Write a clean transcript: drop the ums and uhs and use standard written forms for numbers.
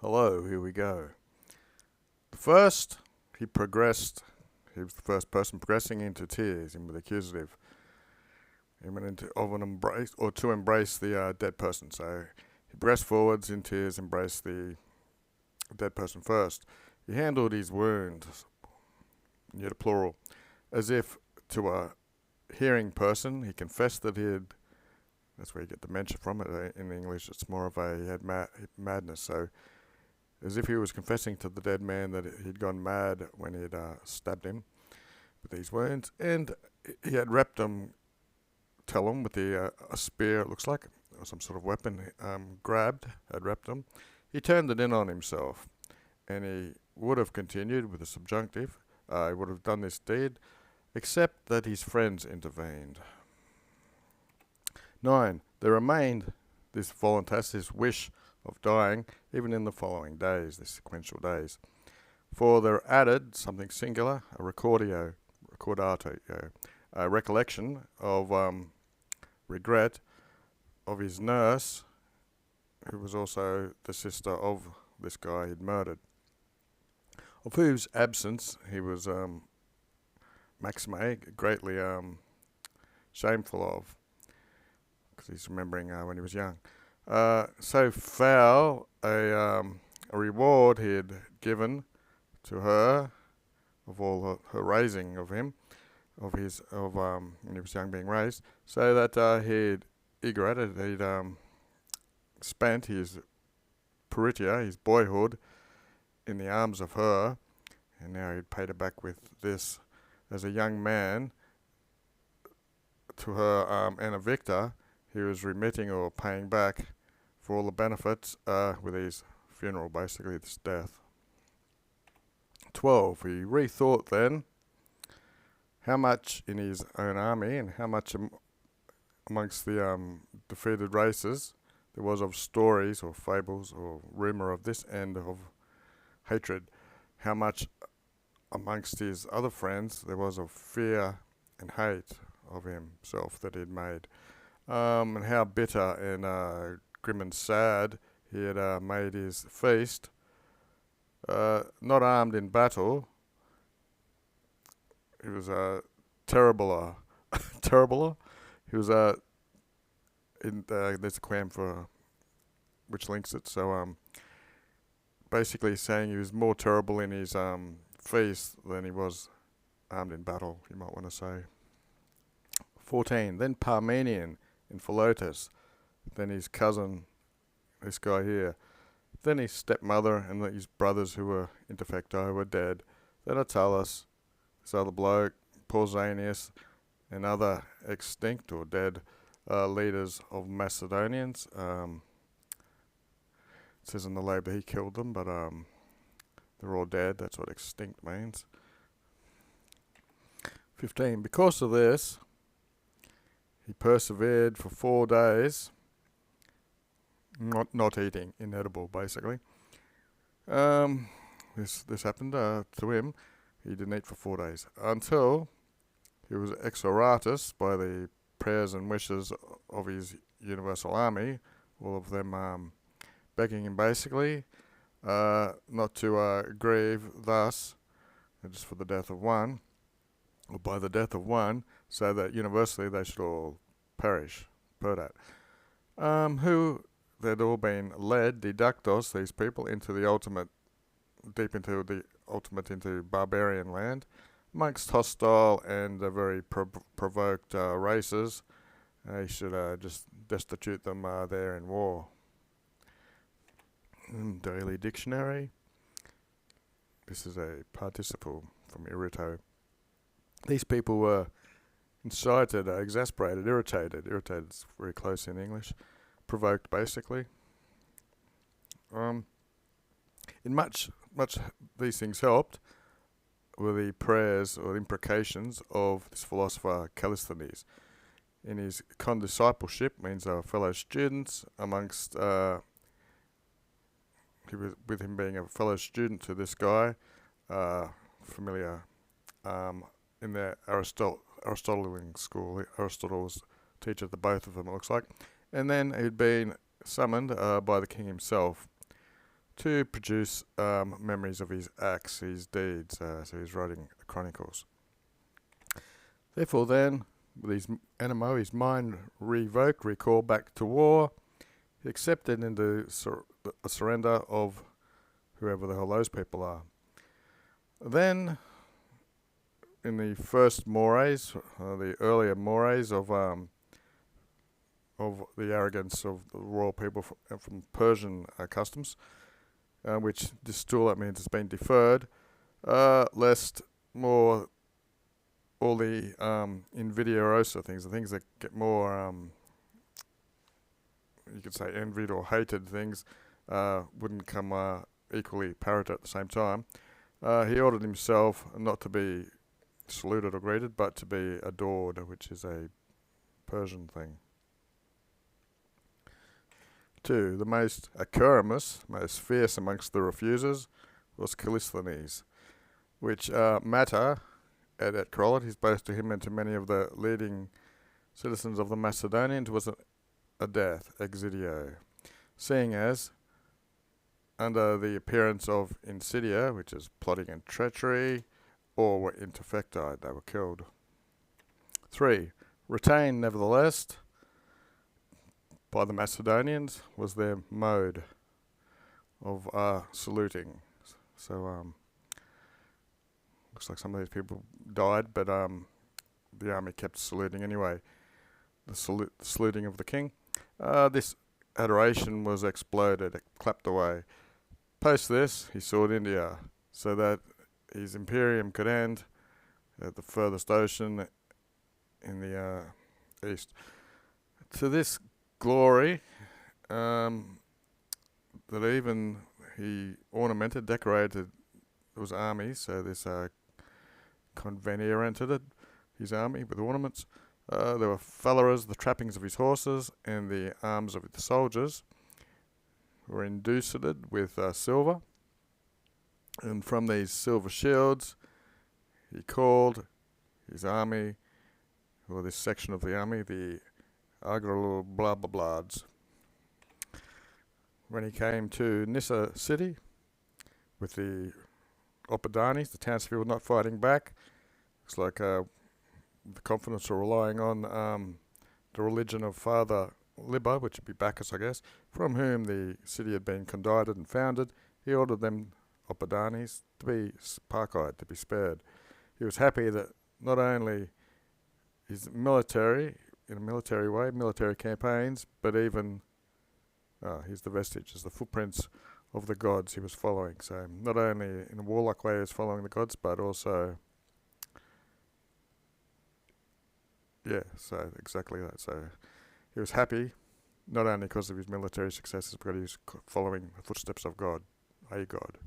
Hello, here we go. First, he progressed. He was the first person progressing into tears in the accusative. He went into of an embrace or to embrace the dead person. So he progressed forwards in tears, embraced the dead person first. He handled his wounds, yet a plural, as if to a hearing person. He confessed that he had. That's where you get dementia from. It in English, it's more of he had madness. So as if he was confessing to the dead man that he'd gone mad when he'd stabbed him with these wounds, and he had wrapped him, tell him, with a spear, it looks like, or some sort of weapon, had wrapped him. He turned it in on himself, and he would have continued with the subjunctive. He would have done this deed, except that his friends intervened. 9. There remained this voluntas, this wish of dying, even in the following days, the sequential days. For there added something singular, a recordato, a recollection of regret of his nurse, who was also the sister of this guy he'd murdered, of whose absence he was Maxime greatly shameful of, because he's remembering when he was young. So foul a reward he had given to her of all her raising of him, of when he was young being raised, so that he'd spent his puritia, his boyhood, in the arms of her, and now he'd paid her back with this as a young man to her Anna Victor. He was remitting or paying back for all the benefits with his funeral, basically, this death. 12. He rethought then how much in his own army and how much amongst the defeated races there was of stories or fables or rumour of this and of hatred. How much amongst his other friends there was of fear and hate of himself that he'd made. And how bitter and grim and sad he had made his feast, not armed in battle. He was a terribler. He was there's a quam for which links it. So basically saying he was more terrible in his feast than he was armed in battle, you might want to say. 14. Then Parmenion in Philotas, then his cousin, this guy here, then his stepmother and his brothers who were interfecti were dead, then Attalus, this other bloke, Pausanias, and other extinct or dead leaders of Macedonians. It says in the label he killed them, but they're all dead. That's what extinct means. 15. Because of this, he persevered for 4 days, not eating, inedible, basically. This happened to him. He didn't eat for 4 days until he was exoratus by the prayers and wishes of his universal army, all of them begging him basically not to grieve thus, just for the death of one, or by the death of one, so that universally they should all perish. Per that. Who they'd all been led, didactos, these people, into the ultimate, deep into the ultimate, into barbarian land, amongst hostile and very provoked races. They should just destitute them there in war. Daily Dictionary. This is a participle from irrito. These people were incited, exasperated, irritated. Irritated is very close in English. Provoked, basically. In much these things helped were the prayers or imprecations of this philosopher Callisthenes. In his condiscipleship, means fellow students amongst, he was with him being a fellow student to this guy, familiar in the Aristotelian school. Aristotle was teacher to both of them, it looks like. And then he'd been summoned by the king himself to produce memories of his acts, his deeds. So he's writing the Chronicles. Therefore, then, with his NMO, his mind revoked, recalled back to war, he accepted into a surrender of whoever the hell those people are. Then, in the first mores, the earlier mores of the arrogance of the royal people from Persian customs, which still that means it's been deferred, lest more all the invidiosa things, the things that get more, you could say envied or hated things, wouldn't come equally parrot at the same time. He ordered himself not to be saluted or greeted, but to be adored, which is a Persian thing. 2. The most acrimous, most fierce amongst the refusers was Callisthenes, which Matter, at Corollet, both to him and to many of the leading citizens of the Macedonians, was a death, exidio, seeing as, under the appearance of insidia, which is plotting and treachery, or were interfecti, they were killed. 3. Retained, nevertheless, by the Macedonians was their mode of saluting. So looks like some of these people died, but the army kept saluting anyway. The saluting of the king. This adoration was exploded, it clapped away. Post this, he sought India, so that his imperium could end at the furthest ocean in the east. To this glory, that even he ornamented, decorated his army, so this convener entered his army with ornaments. There were fallerers, the trappings of his horses, and the arms of the soldiers were induced with silver. And from these silver shields, he called his army, or this section of the army, the Agro blah blah blahs. When he came to Nissa city, with the Oppidanes, the townspeople not fighting back, looks like the confidence are relying on the religion of Father Liber, which would be Bacchus, I guess, from whom the city had been condided and founded. He ordered them, Oppidanes, to be Parcide, to be spared. He was happy that not only his military, in a military way, military campaigns, but even, here's the vestiges, the footprints of the gods he was following. So not only in a warlike way he was following the gods, but also, so exactly that. So he was happy, not only because of his military successes, but he was following the footsteps of God, a God.